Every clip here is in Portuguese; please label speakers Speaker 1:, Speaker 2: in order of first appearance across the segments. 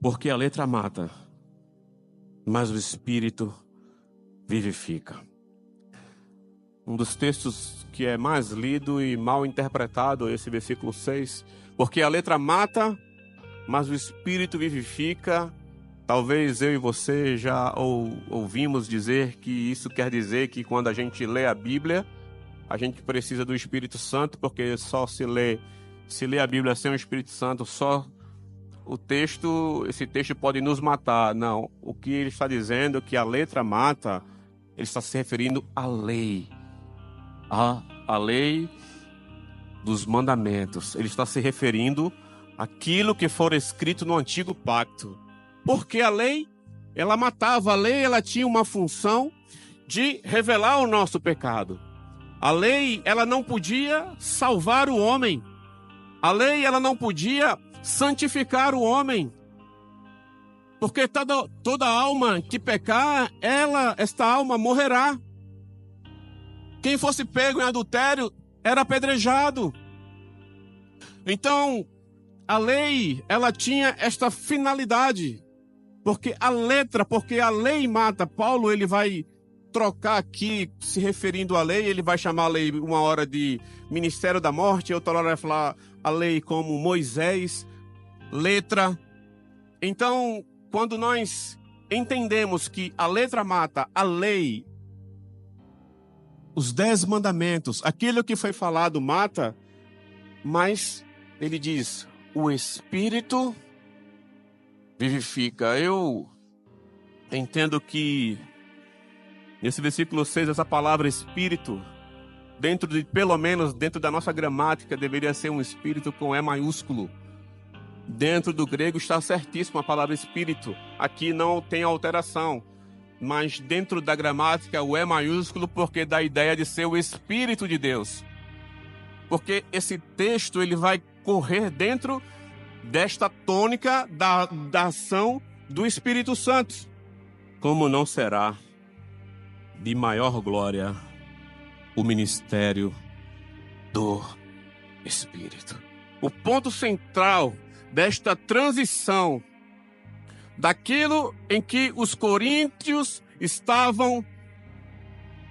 Speaker 1: Porque a letra mata, mas o Espírito vivifica. Um dos textos que é mais lido e mal interpretado é esse versículo 6. Porque a letra mata, mas o Espírito vivifica. Talvez eu e você já ouvimos dizer que isso quer dizer que quando a gente lê a Bíblia, a gente precisa do Espírito Santo, porque só se lê a Bíblia sem o Espírito Santo, só esse texto pode nos matar. Não, o que ele está dizendo é que a letra mata, ele está se referindo à lei. A lei dos mandamentos. Ele está se referindo àquilo que for escrito no Antigo Pacto. Porque a lei, ela matava. A lei, ela tinha uma função de revelar o nosso pecado. A lei, ela não podia salvar o homem. A lei, ela não podia santificar o homem. Porque toda alma que pecar, esta alma morrerá. Quem fosse pego em adultério era apedrejado. Então, a lei, ela tinha esta finalidade. Porque a lei mata. Paulo, ele vai trocar aqui, se referindo à lei, ele vai chamar a lei uma hora de ministério da morte, outra hora vai falar a lei como Moisés, letra. Então, quando nós entendemos que a letra mata, a lei, os 10 mandamentos, aquilo que foi falado mata, mas ele diz, o Espírito vivifica. Eu entendo que nesse versículo 6, essa palavra Espírito, pelo menos dentro da nossa gramática, deveria ser um Espírito com E maiúsculo. Dentro do grego está certíssimo a palavra Espírito. Aqui não tem alteração. Mas dentro da gramática, o E maiúsculo, porque dá a ideia de ser o Espírito de Deus. Porque esse texto, ele vai correr dentro desta tônica da ação do Espírito Santo. Como não será de maior glória o ministério do Espírito? O ponto central desta transição daquilo em que os coríntios estavam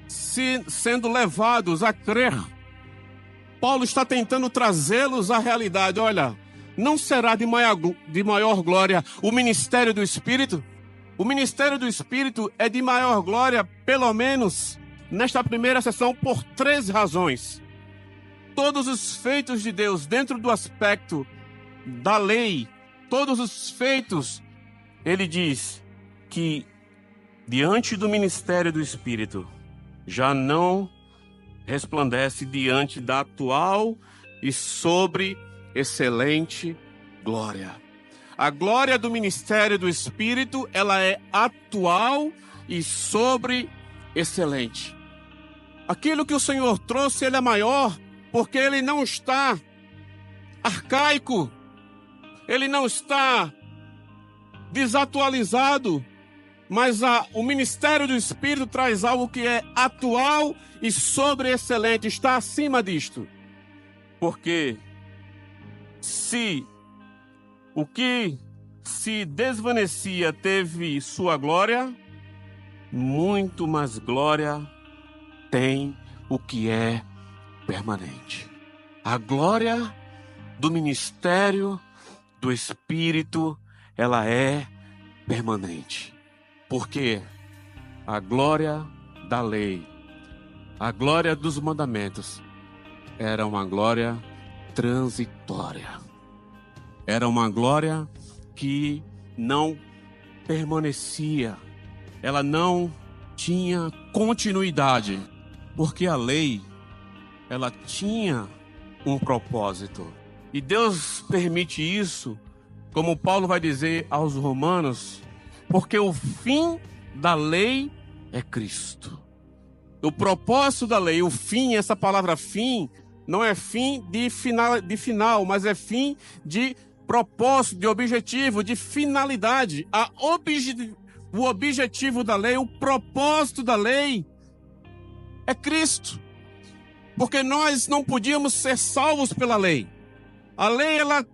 Speaker 1: sendo levados a crer, Paulo está tentando trazê-los à realidade. Olha, não será de maior glória o ministério do Espírito? O ministério do Espírito é de maior glória, pelo menos nesta primeira sessão, por 3 razões. Todos os feitos de Deus dentro do aspecto da lei, todos os feitos, ele diz que diante do ministério do Espírito já não resplandece diante da atual e sobre excelente glória. A glória do ministério do Espírito, ela é atual e sobre excelente. Aquilo que o Senhor trouxe, ele é maior, porque ele não está arcaico, ele não está desatualizado, mas o ministério do Espírito traz algo que é atual e sobre excelente, está acima disto. Porque se o que se desvanecia teve sua glória, muito mais glória tem o que é permanente. A glória do ministério do Espírito, ela é permanente. Porque a glória da lei, a glória dos mandamentos, era uma glória transitória. Era uma glória que não permanecia. Ela não tinha continuidade. Porque a lei, ela tinha um propósito. E Deus permite isso, como Paulo vai dizer aos Romanos, porque o fim da lei é Cristo. O propósito da lei, o fim, essa palavra fim, não é fim de final, mas é fim de propósito, de objetivo, de finalidade. O objetivo da lei, o propósito da lei é Cristo. Porque nós não podíamos ser salvos pela lei. A lei, ela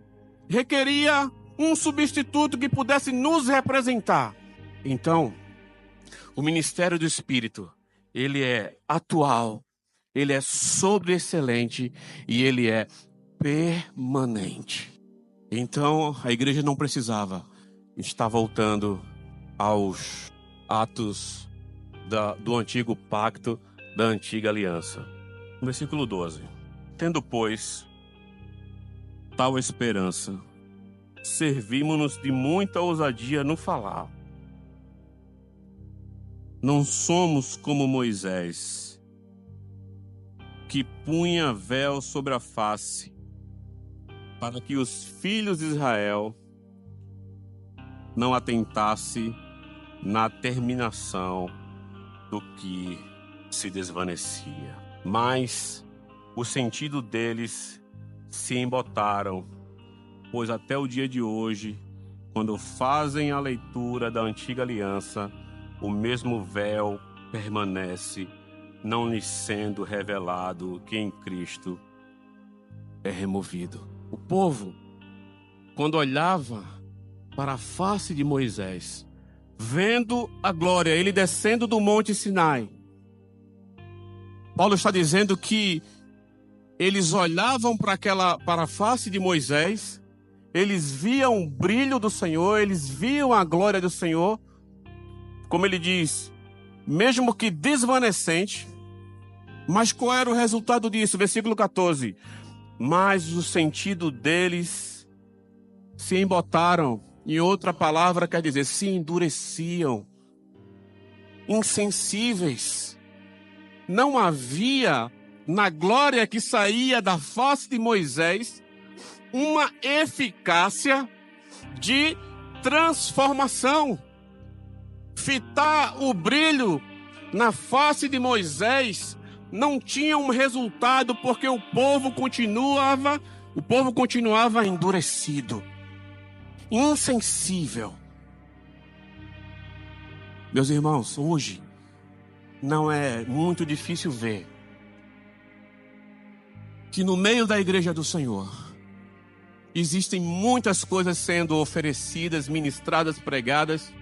Speaker 1: requeria um substituto que pudesse nos representar. Então, o ministério do Espírito, ele é atual, ele é sobreexcelente e ele é permanente. Então, a igreja não precisava estar voltando aos atos do antigo pacto, da antiga aliança. No versículo 12. Tendo, pois, tal esperança, servimos-nos de muita ousadia no falar. Não somos como Moisés, que punha véu sobre a face, para que os filhos de Israel não atentassem na terminação do que se desvanecia. Mas o sentido deles se embotaram, pois até o dia de hoje, quando fazem a leitura da antiga aliança, o mesmo véu permanece, não lhes sendo revelado que em Cristo é removido. O povo, quando olhava para a face de Moisés, vendo a glória, ele descendo do Monte Sinai, Paulo está dizendo que eles olhavam para a face de Moisés, eles viam o brilho do Senhor, eles viam a glória do Senhor, como ele diz, mesmo que desvanecente. Mas qual era o resultado disso? Versículo 14. Mas o sentido deles se embotaram. Em outra palavra quer dizer, se endureciam. Insensíveis. Não havia na glória que saía da face de Moisés uma eficácia de transformação. Fitar o brilho na face de Moisés não tinha um resultado, porque o povo continuava endurecido, insensível. Meus irmãos, hoje não é muito difícil ver que no meio da igreja do Senhor existem muitas coisas sendo oferecidas, ministradas, pregadas,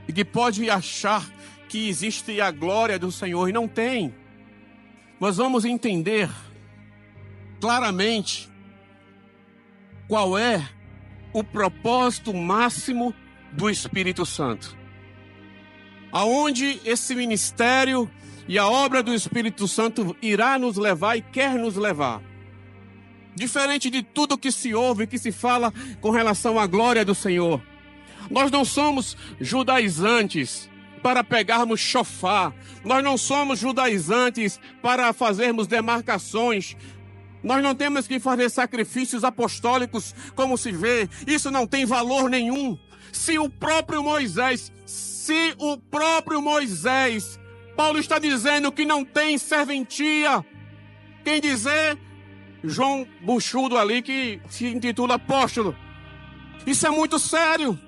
Speaker 1: e que pode achar que existe a glória do Senhor, e não tem. Nós vamos entender claramente qual é o propósito máximo do Espírito Santo. Aonde esse ministério e a obra do Espírito Santo irá nos levar e quer nos levar. Diferente de tudo que se ouve, que se fala com relação à glória do Senhor. Nós não somos judaizantes para pegarmos chofar. Nós não somos judaizantes para fazermos demarcações. Nós não temos que fazer sacrifícios apostólicos, como se vê. Isso não tem valor nenhum. Se o próprio Moisés, Paulo está dizendo que não tem serventia. Quem dizer? João Buchudo ali, que se intitula apóstolo. Isso é muito sério.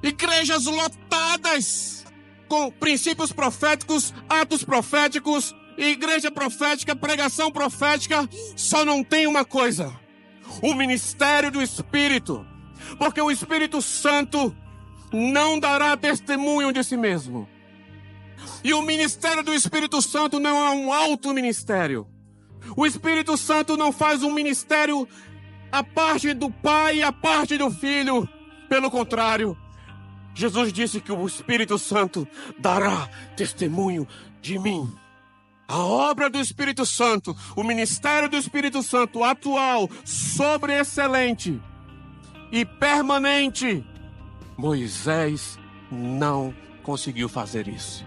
Speaker 1: Igrejas lotadas com princípios proféticos, atos proféticos, igreja profética, pregação profética. Só não tem uma coisa: o ministério do Espírito. Porque o Espírito Santo não dará testemunho de si mesmo. E o ministério do Espírito Santo não é um auto-ministério. O Espírito Santo não faz um ministério à parte do Pai e à parte do Filho. Pelo contrário, Jesus disse que o Espírito Santo dará testemunho de mim. A obra do Espírito Santo, o ministério do Espírito Santo atual, sobreexcelente e permanente. Moisés não conseguiu fazer isso.